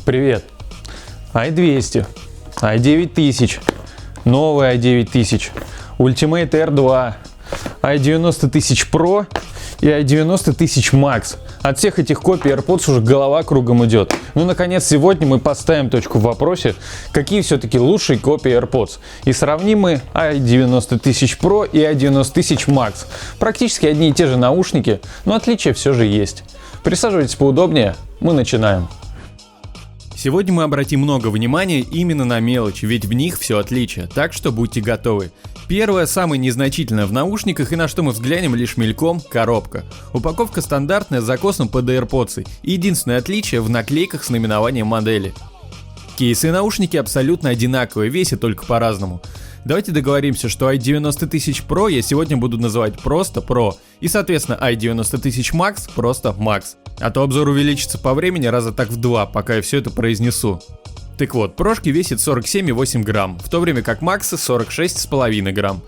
Привет. i200, i9000, новый i9000, Ultimate R2, i90 000 Pro и i90 000 Max. От всех этих копий AirPods уже голова кругом идет. Ну, наконец, сегодня мы поставим точку в вопросе, какие все-таки лучшие копии AirPods. И сравним мы i90 000 Pro и i90 000 Max. Практически одни и те же наушники, но отличия все же есть. Присаживайтесь поудобнее, мы начинаем. Сегодня мы обратим много внимания именно на мелочи, ведь в них все отличие, так что будьте готовы. Первое, самое незначительное в наушниках и на что мы взглянем лишь мельком – коробка. Упаковка стандартная с закосом под AirPods, и единственное отличие в наклейках с наименованием модели. Кейсы и наушники абсолютно одинаковые, весят только по-разному. Давайте договоримся, что i90 000 Pro я сегодня буду называть просто Pro, и соответственно i90 000 Max просто Max. А то обзор увеличится по времени раза так в 2, пока я все это произнесу. Так вот, прошки весят 47,8 грамм, в то время как Максы 46,5 грамм.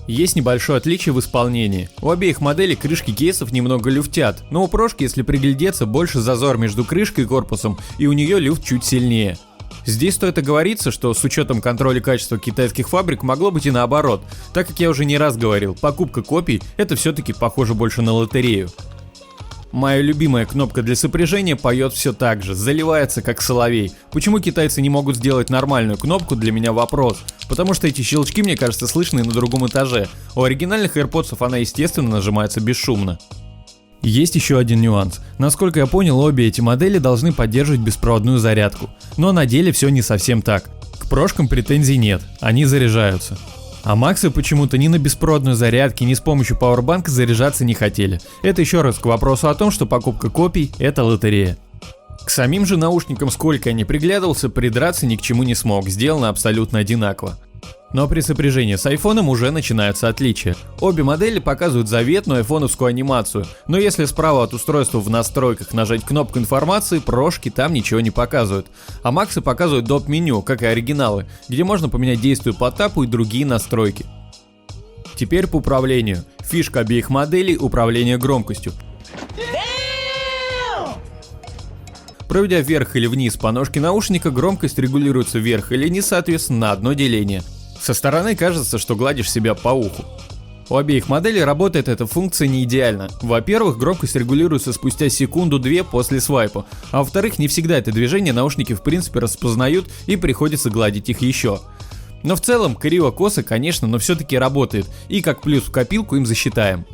Есть небольшое отличие в исполнении. У обеих моделей крышки кейсов немного люфтят, но у прошки, если приглядеться, больше зазор между крышкой и корпусом, и у нее люфт чуть сильнее. Здесь стоит оговориться, что с учетом контроля качества китайских фабрик могло быть и наоборот, так как я уже не раз говорил, покупка копий – это все-таки похоже больше на лотерею. Моя любимая кнопка для сопряжения поет все так же, заливается как соловей. Почему китайцы не могут сделать нормальную кнопку, для меня вопрос. Потому что эти щелчки, мне кажется, слышны на другом этаже. У оригинальных AirPods она, естественно, нажимается бесшумно. Есть еще один нюанс. Насколько я понял, обе эти модели должны поддерживать беспроводную зарядку. Но на деле все не совсем так. К прошкам претензий нет, они заряжаются. А Максы почему-то ни на беспроводной зарядке, ни с помощью пауэрбанка заряжаться не хотели. Это еще раз к вопросу о том, что покупка копий – это лотерея. К самим же наушникам, сколько я не приглядывался, придраться ни к чему не смог, сделано абсолютно одинаково. Но при сопряжении с айфоном уже начинаются отличия. Обе модели показывают заветную айфоновскую анимацию, но если справа от устройства в настройках нажать кнопку информации, прошки там ничего не показывают. А Максы показывают доп-меню, как и оригиналы, где можно поменять действие по тапу и другие настройки. Теперь по управлению. Фишка обеих моделей – управление громкостью. Проведя вверх или вниз по ножке наушника, громкость регулируется вверх или вниз, соответственно, на одно деление. Со стороны кажется, что гладишь себя по уху. У обеих моделей работает эта функция не идеально. Во-первых, громкость регулируется спустя секунду-две после свайпа, а во-вторых, не всегда это движение наушники в принципе распознают и приходится гладить их еще. Но в целом, криво-косо, конечно, но все-таки работает, и как плюс в копилку им засчитаем.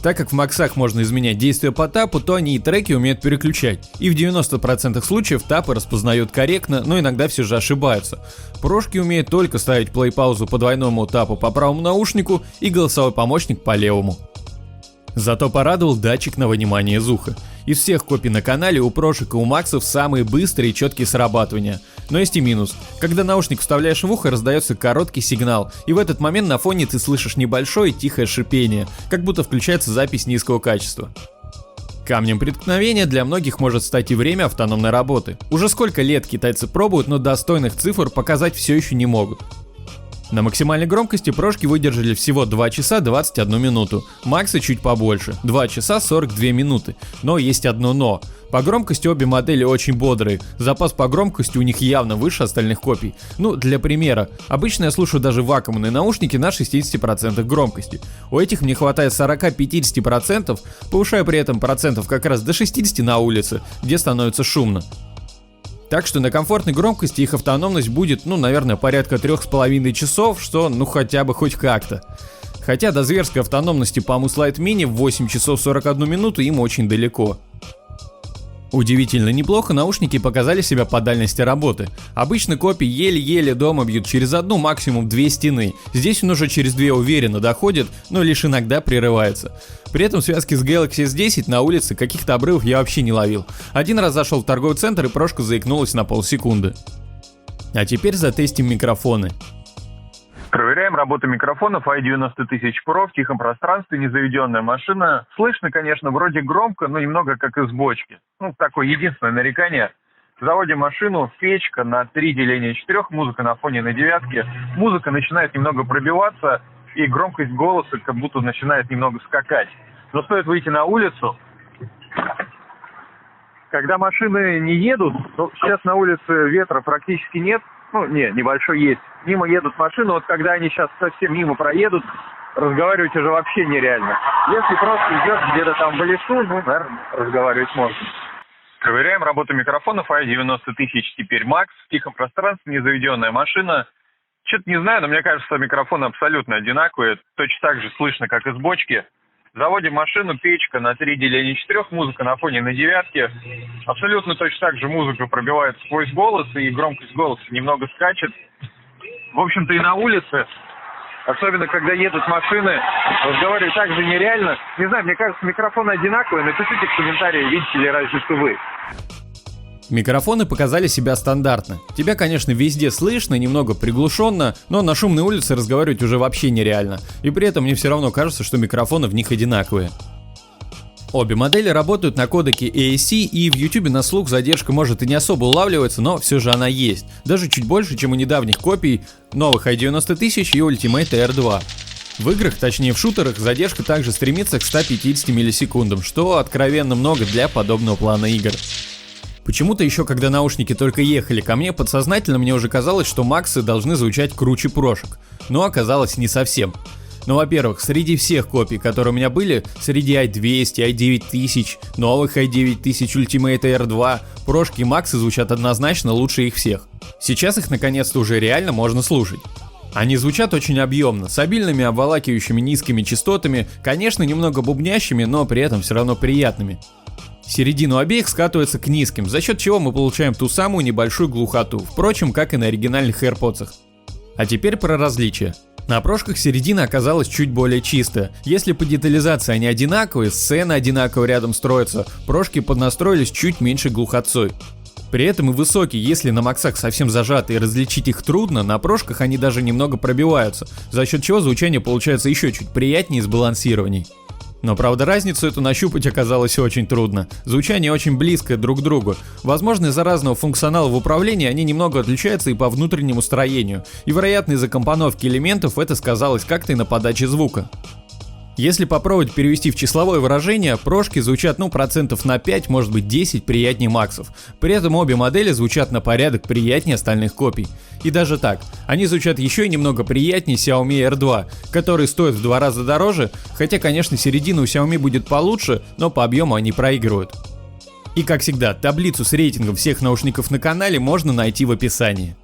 Так как в Максах можно изменять действия по тапу, то они и треки умеют переключать. И в 90% случаев тапы распознают корректно, но иногда все же ошибаются. Прошки умеют только ставить плей-паузу по двойному тапу по правому наушнику и голосовой помощник по левому. Зато порадовал датчик на вынимание из уха. Из всех копий на канале у прошек и у Максов самые быстрые и четкие срабатывания. Но есть и минус. Когда наушник вставляешь в ухо, раздается короткий сигнал, и в этот момент на фоне ты слышишь небольшое тихое шипение, как будто включается запись низкого качества. Камнем преткновения для многих может стать и время автономной работы. Уже сколько лет китайцы пробуют, но достойных цифр показать все еще не могут. На максимальной громкости прошки выдержали всего 2 часа 21 минуту, Максы чуть побольше, 2 часа 42 минуты. Но есть одно но. По громкости обе модели очень бодрые, запас по громкости у них явно выше остальных копий. Ну, для примера, обычно я слушаю даже вакуумные наушники на 60% громкости. У этих мне хватает 40-50%, повышая при этом процентов как раз до 60 на улице, где становится шумно. Так что на комфортной громкости их автономность будет, наверное, порядка 3,5 часов, что, хотя бы хоть как-то. Хотя до зверской автономности по Muse Lite Mini в 8 часов 41 минуту им очень далеко. Удивительно неплохо наушники показали себя по дальности работы. Обычно копии еле-еле дома бьют через одну, максимум 2 стены. Здесь он уже через 2 уверенно доходит, но лишь иногда прерывается. При этом в связке с Galaxy S10 на улице каких-то обрывов я вообще не ловил. Один раз зашел в торговый центр и прошка заикнулась на полсекунды. А теперь затестим микрофоны. Проверяем работу микрофонов i90 000 Pro в тихом пространстве, незаведенная машина. Слышно, конечно, вроде громко, но немного как из бочки. Такое единственное нарекание. Заводим машину, печка на 3 деления 4, музыка на фоне на 9. Музыка начинает немного пробиваться, и громкость голоса как будто начинает немного скакать. Но стоит выйти на улицу, Когда машины не едут, ну, сейчас на улице ветра практически нет, ну, небольшой есть. Мимо едут машины, вот когда они сейчас совсем мимо проедут, разговаривать уже вообще нереально. Если просто идет где-то там в лесу, ну, наверное, разговаривать можно. Проверяем работу микрофонов i90 тысяч, теперь Max, в тихом пространстве, незаведенная машина. Что-то не знаю, но мне кажется, микрофоны абсолютно одинаковые, точно так же слышно, как из бочки. Заводим машину, печка на 3 деления 4, музыка на фоне на 9. Абсолютно точно так же музыка пробивает сквозь голос, и громкость голоса немного скачет. В общем-то и на улице, особенно когда едут машины, разговаривать так же нереально. Не знаю, мне кажется, микрофоны одинаковые, напишите в комментарии, видите ли разницу вы. Микрофоны показали себя стандартно. Тебя, конечно, везде слышно, немного приглушенно, но на шумной улице разговаривать уже вообще нереально. И при этом мне все равно кажется, что микрофоны в них одинаковые. Обе модели работают на кодеке AAC, и в YouTube на слух задержка может и не особо улавливаться, но все же она есть. Даже чуть больше, чем у недавних копий новых i90 тысяч и Ultimate R2. В играх, точнее в шутерах, задержка также стремится к 150 миллисекундам, что откровенно много для подобного плана игр. Почему-то еще когда наушники только ехали ко мне, подсознательно мне уже казалось, что максы должны звучать круче прошек. Но оказалось не совсем. Ну, во-первых, среди всех копий, которые у меня были, среди i200, i9000, новых i9000, Ultimate R2, прошки и максы звучат однозначно лучше их всех. Сейчас их наконец-то уже реально можно слушать. Они звучат очень объемно, с обильными обволакивающими низкими частотами, конечно, немного бубнящими, но при этом все равно приятными. Середину обеих скатывается к низким, за счет чего мы получаем ту самую небольшую глухоту, впрочем, как и на оригинальных AirPods. А теперь про различия. На прошках середина оказалась чуть более чистая. Если по детализации они одинаковые, сцены одинаково рядом строятся, прошки поднастроились чуть меньше глухотцой. При этом и высокие, если на максах совсем зажаты и различить их трудно, на прошках они даже немного пробиваются, за счет чего звучание получается еще чуть приятнее и сбалансированней. Но правда разницу эту нащупать оказалось очень трудно. Звучание очень близкое друг к другу. Возможно, из-за разного функционала в управлении они немного отличаются и по внутреннему строению. И вероятно, из-за компоновки элементов это сказалось как-то и на подаче звука. Если попробовать перевести в числовое выражение, прошки звучат процентов на 5, может быть 10 приятнее максов. При этом обе модели звучат на порядок приятнее остальных копий. И даже так, они звучат еще и немного приятнее Xiaomi R2, который стоит в 2 раза дороже, хотя, конечно, середина у Xiaomi будет получше, но по объему они проигрывают. И как всегда, таблицу с рейтингом всех наушников на канале можно найти в описании.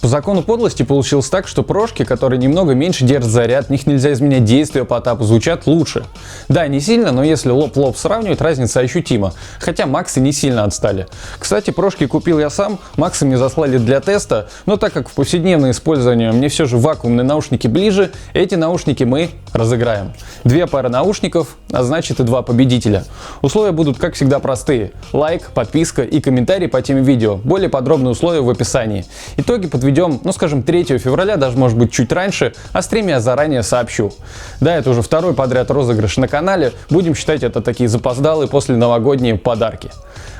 По закону подлости получилось так, что прошки, которые немного меньше держат заряд, в них нельзя изменять действия по тапу, звучат лучше. Да, не сильно, но если лоб в лоб сравнивать, разница ощутима. Хотя максы не сильно отстали. Кстати, прошки купил я сам, максы мне заслали для теста, но так как в повседневное использование мне все же вакуумные наушники ближе, эти наушники мы разыграем. 2 пары наушников, а значит и 2 победителя. Условия будут, как всегда, простые. Лайк, подписка и комментарий по теме видео. Более подробные условия в описании. Итоги подведем, скажем, 3 февраля, даже может быть чуть раньше, о стриме я заранее сообщу. Да, это уже 2-й подряд розыгрыш на канале, будем считать это такие запоздалые после новогодние подарки.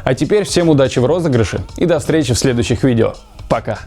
А теперь всем удачи в розыгрыше и до встречи в следующих видео. Пока!